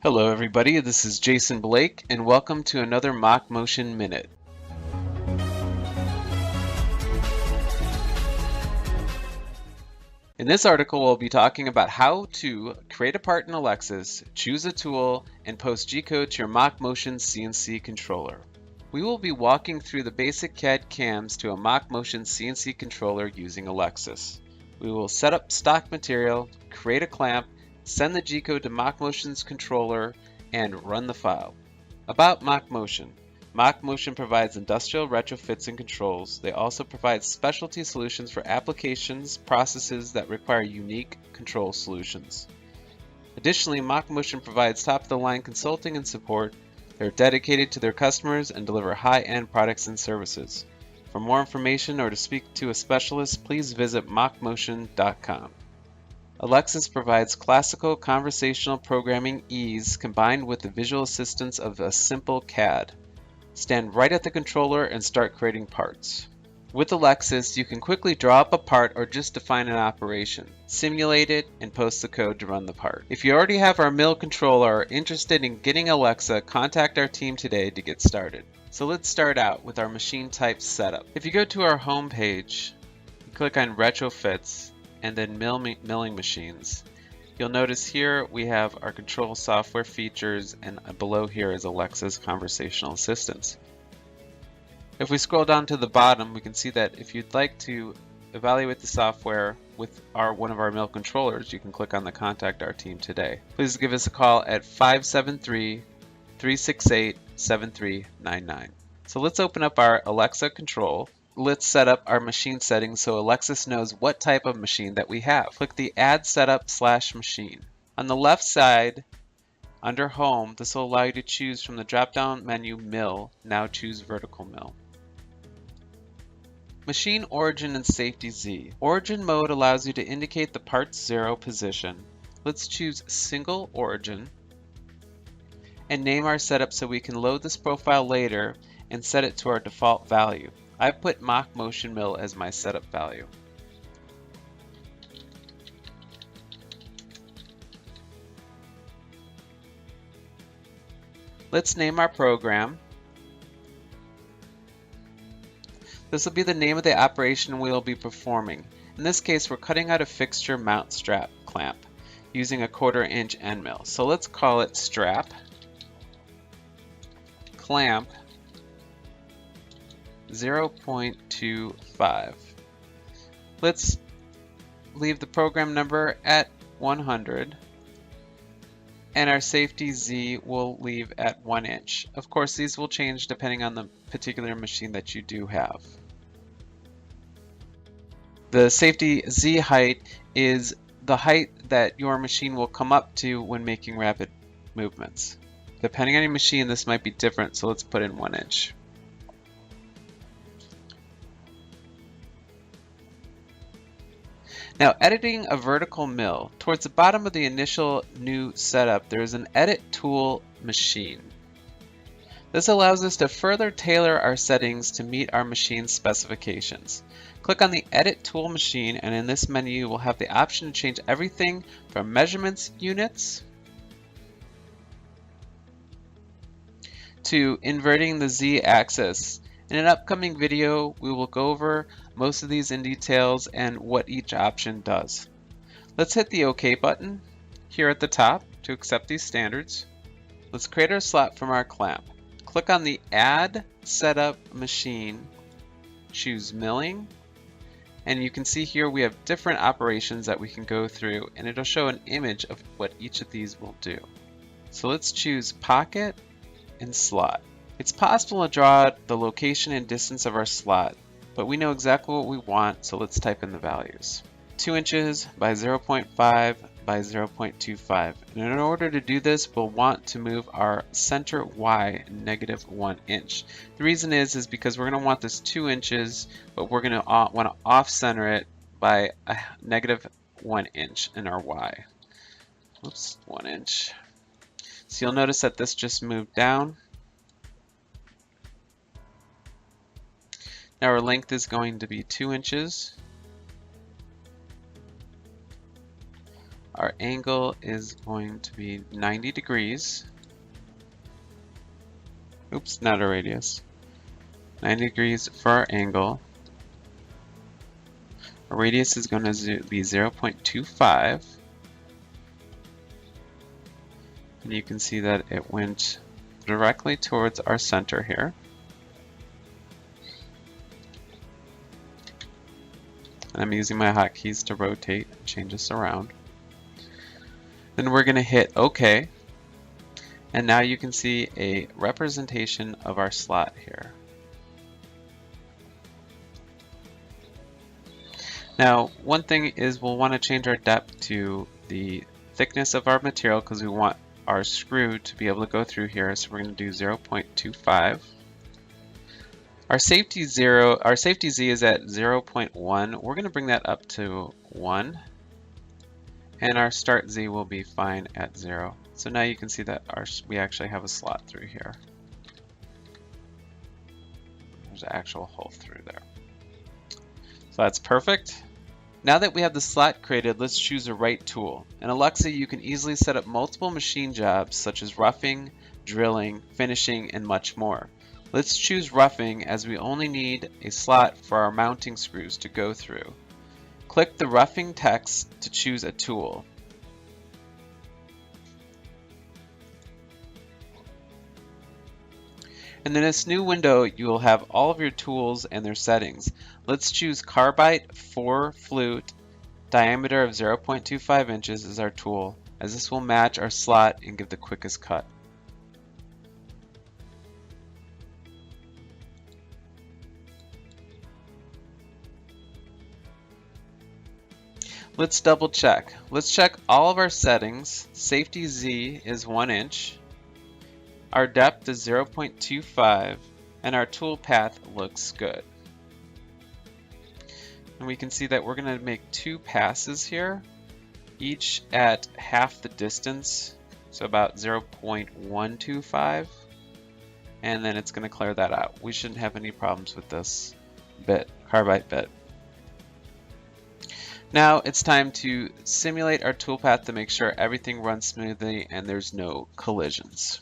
Hello everybody, this is Jason Blake and welcome to another MachMotion Minute. In this article we'll be talking about how to create a part in Alexsys, choose a tool, and post Gcode to your MachMotion CNC controller. We will be walking through the basic CAD cams to a MachMotion CNC controller using Alexsys. We will set up stock material, create a clamp, send the Gcode to MachMotion's controller, and run the file. About MachMotion. MachMotion provides industrial retrofits and controls. They also provide specialty solutions for applications, processes that require unique control solutions. Additionally, MachMotion provides top-of-the-line consulting and support. They're dedicated to their customers and deliver high-end products and services. For more information or to speak to a specialist, please visit machmotion.com. Alexsys provides classical conversational programming ease combined with the visual assistance of a simple CAD. Stand right at the controller and start creating parts. With Alexsys, you can quickly draw up a part or just define an operation, simulate it, and post the code to run the part. If you already have our Mill controller or are interested in getting Alexa, contact our team today to get started. So let's start out with our machine type setup. If you go to our home page, you click on Retrofits, and then milling machines. You'll notice here we have our control software features, and below here is Alexa's conversational assistance. If we scroll down to the bottom, we can see that if you'd like to evaluate the software with one of our mill controllers, you can click on the Contact Our Team today. Please give us a call at 573-368-7399. So let's open up our Alexa control. Let's set up our machine settings so Alexsys knows what type of machine that we have. Click the Add Setup /Machine. On the left side, under Home, this will allow you to choose from the drop-down menu Mill. Now choose Vertical Mill. Machine Origin and Safety Z. Origin mode allows you to indicate the part's 0 position. Let's choose Single Origin and name our setup so we can load this profile later and set it to our default value. I've put MachMotion Mill as my setup value. Let's name our program. This will be the name of the operation we will be performing. In this case, we're cutting out a fixture mount strap clamp using a 1/4 inch end mill. So let's call it strap clamp 0.25. Let's leave the program number at 100 and our safety Z will leave at 1 inch. Of course, these will change depending on the particular machine that you do have. The safety Z height is the height that your machine will come up to when making rapid movements. Depending on your machine, this might be different, so let's put in 1 inch. Now, editing a vertical mill. Towards the bottom of the initial new setup, there is an Edit Tool machine. This allows us to further tailor our settings to meet our machine's specifications. Click on the Edit Tool machine, and in this menu, you will have the option to change everything from measurements units to inverting the Z-axis. In an upcoming video, we will go over most of these in details and what each option does. Let's hit the OK button here at the top to accept these standards. Let's create our slot from our clamp. Click on the Add Setup Machine, choose Milling, and you can see here we have different operations that we can go through, and it'll show an image of what each of these will do. So let's choose Pocket and Slot. It's possible to draw the location and distance of our slot, but we know exactly what we want, so let's type in the values. 2 inches by 0.5 by 0.25. And in order to do this, we'll want to move our center Y -1 inch. The reason is because we're going to want this 2 inches, but we're going to want to off-center it by a -1 inch in our Y. Oops, 1 inch. So you'll notice that this just moved down. Now our length is going to be 2 inches. our angle is going to be 90 degrees. Oops, not a radius. 90 degrees for our angle. Our radius is going to be 0.25. And you can see that it went directly towards our center here. And I'm using my hotkeys to rotate and change this around. Then we're going to hit OK. And now you can see a representation of our slot here. Now, one thing is we'll want to change our depth to the thickness of our material because we want our screw to be able to go through here. So we're going to do 0.25. Our safety Z is at 0.1. We're going to bring that up to 1. And our start Z will be fine at 0. So now you can see that we actually have a slot through here. There's an actual hole through there. So that's perfect. Now that we have the slot created, let's choose a right tool. In Alexsys, you can easily set up multiple machine jobs such as roughing, drilling, finishing, and much more. Let's choose roughing as we only need a slot for our mounting screws to go through. Click the roughing text to choose a tool. And in this new window, you will have all of your tools and their settings. Let's choose Carbide 4 Flute, diameter of 0.25 inches is our tool, as this will match our slot and give the quickest cut. Let's double check. Let's check all of our settings. Safety Z is 1 inch. Our depth is 0.25 and our tool path looks good. And we can see that we're going to make 2 passes here, each at half the distance, so about 0.125, and then it's going to clear that out. We shouldn't have any problems with this carbide bit. Now it's time to simulate our toolpath to make sure everything runs smoothly and there's no collisions.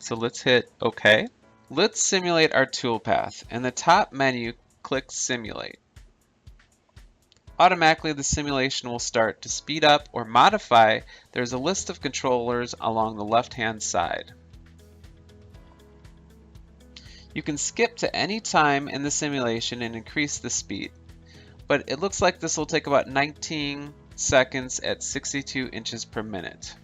So let's hit OK. Let's simulate our toolpath. In the top menu, click Simulate. Automatically the simulation will start. To speed up or modify, there's a list of controllers along the left-hand side. You can skip to any time in the simulation and increase the speed. But it looks like this will take about 19 seconds at 62 inches per minute.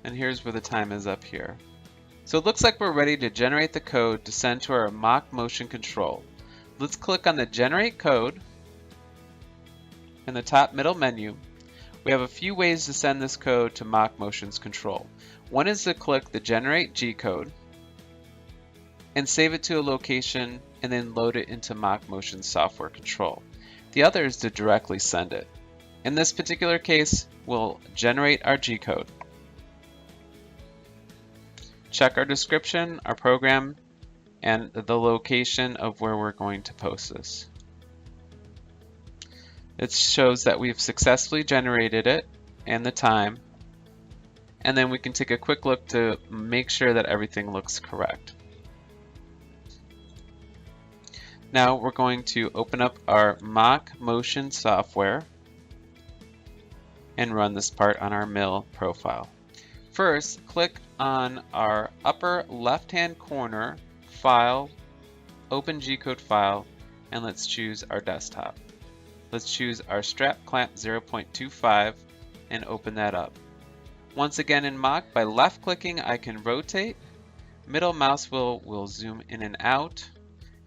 And here's where the time is up here. So it looks like we're ready to generate the code to send to our MachMotion control. Let's click on the Generate Code in the top middle menu. We have a few ways to send this code to MachMotion's control. One is to click the Generate Gcode and save it to a location and then load it into MachMotion software control. The other is to directly send it. In this particular case, we'll generate our Gcode. Check our description, our program, and the location of where we're going to post this. It shows that we've successfully generated it and the time. And then we can take a quick look to make sure that everything looks correct. Now we're going to open up our MachMotion software and run this part on our mill profile. First, click on our upper left-hand corner, File, Open Gcode File, and let's choose our desktop. Let's choose our strap clamp 0.25 and open that up. Once again in Mach, by left-clicking, I can rotate. Middle mouse wheel will zoom in and out,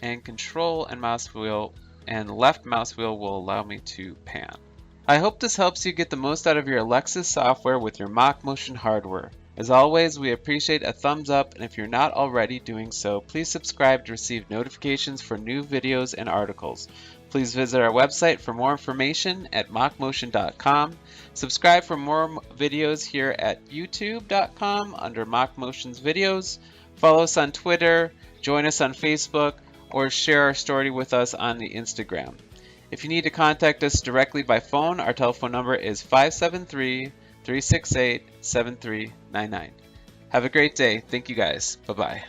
and Control and mouse wheel and left mouse wheel will allow me to pan. I hope this helps you get the most out of your Alexsys software with your MachMotion hardware. As always, we appreciate a thumbs up, and if you're not already doing so, please subscribe to receive notifications for new videos and articles. Please visit our website for more information at MachMotion.com. Subscribe for more videos here at YouTube.com under MachMotion's videos. Follow us on Twitter, join us on Facebook, or share our story with us on the Instagram. If you need to contact us directly by phone, our telephone number is 573-368-7399. Have a great day. Thank you guys. Bye-bye.